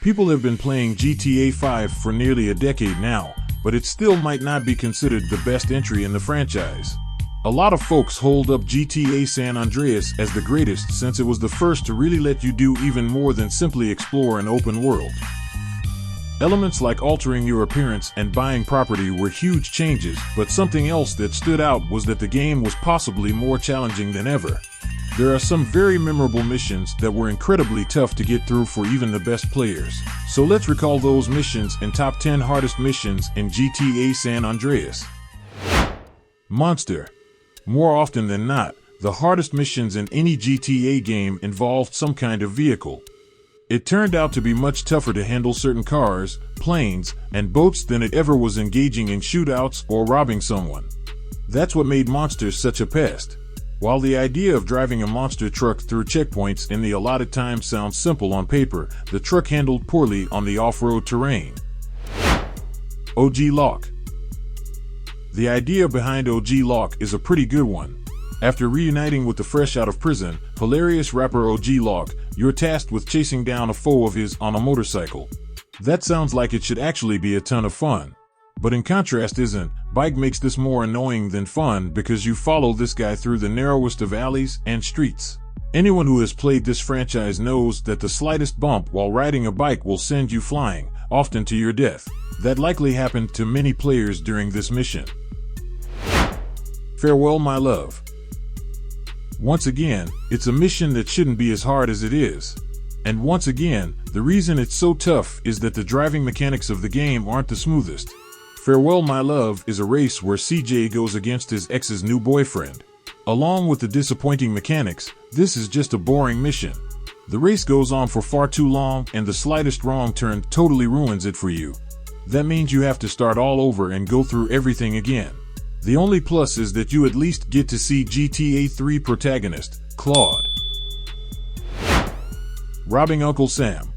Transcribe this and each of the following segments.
People have been playing GTA 5 for nearly a decade now, but it still might not be considered the best entry in the franchise. A lot of folks hold up GTA San Andreas as the greatest since it was the first to really let you do even more than simply explore an open world. Elements like altering your appearance and buying property were huge changes, but something else that stood out was that the game was possibly more challenging than ever. There are some very memorable missions that were incredibly tough to get through for even the best players. So let's recall those missions and top 10 hardest missions in GTA San Andreas. Monster. More often than not, the hardest missions in any GTA game involved some kind of vehicle. It turned out to be much tougher to handle certain cars, planes, and boats than it ever was engaging in shootouts or robbing someone. That's what made monsters such a pest. While the idea of driving a monster truck through checkpoints in the allotted time sounds simple on paper, the truck handled poorly on the off-road terrain. OG Lock. The idea behind OG Lock is a pretty good one. After reuniting with the fresh out of prison, hilarious rapper OG Lock, you're tasked with chasing down a foe of his on a motorcycle. That sounds like it should actually be a ton of fun. But in contrast Bike makes this more annoying than fun because you follow this guy through the narrowest of alleys and streets. Anyone who has played this franchise knows that the slightest bump while riding a bike will send you flying, often to your death. That likely happened to many players during this mission. Farewell, my love. Once again, it's a mission that shouldn't be as hard as it is. And once again, the reason it's so tough is that the driving mechanics of the game aren't the smoothest. Farewell, My Love is a race where CJ goes against his ex's new boyfriend. Along with the disappointing mechanics, this is just a boring mission. The race goes on for far too long and the slightest wrong turn totally ruins it for you. That means you have to start all over and go through everything again. The only plus is that you at least get to see GTA 3 protagonist, Claude. Robbing Uncle Sam.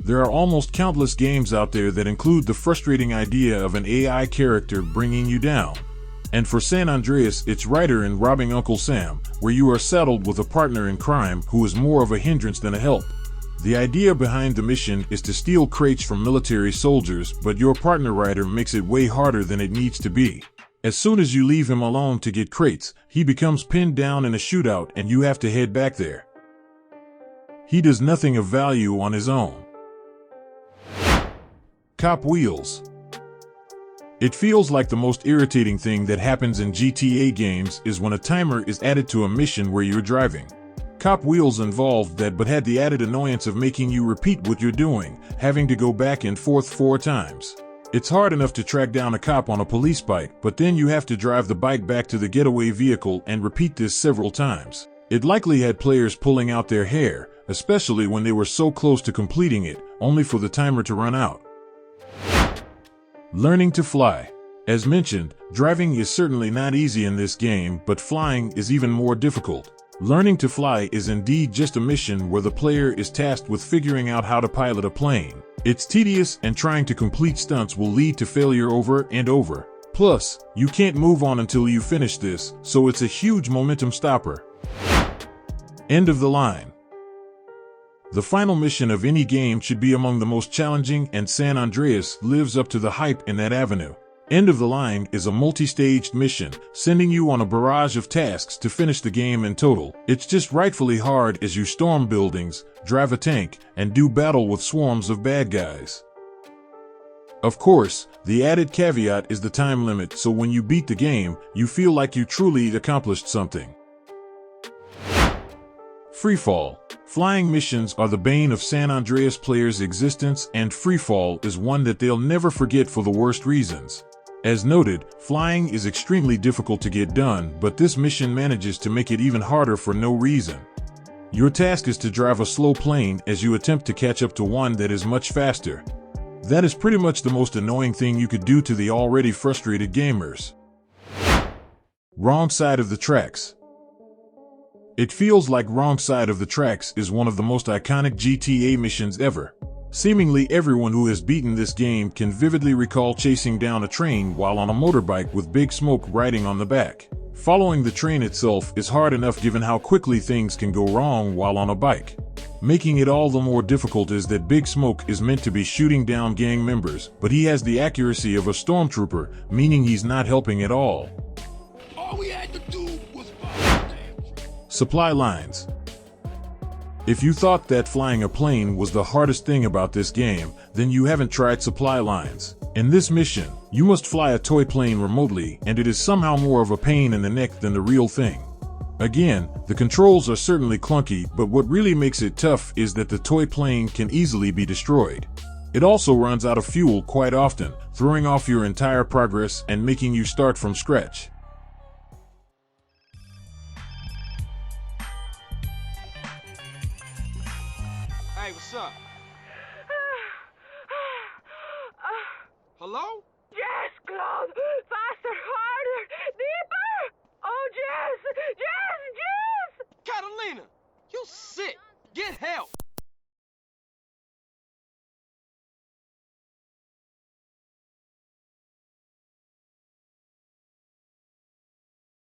There are almost countless games out there that include the frustrating idea of an AI character bringing you down. And for San Andreas, it's right in Robbing Uncle Sam, where you are saddled with a partner in crime who is more of a hindrance than a help. The idea behind the mission is to steal crates from military soldiers, but your partner rider makes it way harder than it needs to be. As soon as you leave him alone to get crates, he becomes pinned down in a shootout and you have to head back there. He does nothing of value on his own. Cop Wheels. It feels like the most irritating thing that happens in GTA games is when a timer is added to a mission where you're driving. Cop Wheels involved that but had the added annoyance of making you repeat what you're doing, having to go back and forth 4 times. It's hard enough to track down a cop on a police bike, but then you have to drive the bike back to the getaway vehicle and repeat this several times. It likely had players pulling out their hair, especially when they were so close to completing it, only for the timer to run out. Learning to fly. As mentioned, driving is certainly not easy in this game, but flying is even more difficult. Learning to fly is indeed just a mission where the player is tasked with figuring out how to pilot a plane. It's tedious and trying to complete stunts will lead to failure over and over. Plus, you can't move on until you finish this, so it's a huge momentum stopper. End of the line. The final mission of any game should be among the most challenging, and San Andreas lives up to the hype in that avenue. End of the Line is a multi-staged mission, sending you on a barrage of tasks to finish the game in total. It's just rightfully hard as you storm buildings, drive a tank, and do battle with swarms of bad guys. Of course, the added caveat is the time limit, so when you beat the game, you feel like you truly accomplished something. FREEFALL. Flying missions are the bane of San Andreas players' existence, and FREEFALL is one that they'll never forget for the worst reasons. As noted, flying is extremely difficult to get done, but this mission manages to make it even harder for no reason. Your task is to drive a slow plane as you attempt to catch up to one that is much faster. That is pretty much the most annoying thing you could do to the already frustrated gamers. Wrong Side of the Tracks. It feels like Wrong Side of the Tracks is one of the most iconic GTA missions ever. Seemingly everyone who has beaten this game can vividly recall chasing down a train while on a motorbike with Big Smoke riding on the back. Following the train itself is hard enough given how quickly things can go wrong while on a bike. Making it all the more difficult is that Big Smoke is meant to be shooting down gang members, but he has the accuracy of a stormtrooper, meaning he's not helping at all. All we had to do was follow the damn trail. Supply lines. If you thought that flying a plane was the hardest thing about this game, then you haven't tried supply lines. In this mission, you must fly a toy plane remotely, and it is somehow more of a pain in the neck than the real thing. Again, the controls are certainly clunky, but what really makes it tough is that the toy plane can easily be destroyed. It also runs out of fuel quite often, throwing off your entire progress and making you start from scratch. Hey, what's up? Hello? Yes, Claude! Faster, harder, deeper! Oh, Jess! Jess! Jess! Catalina, you sick. Get help.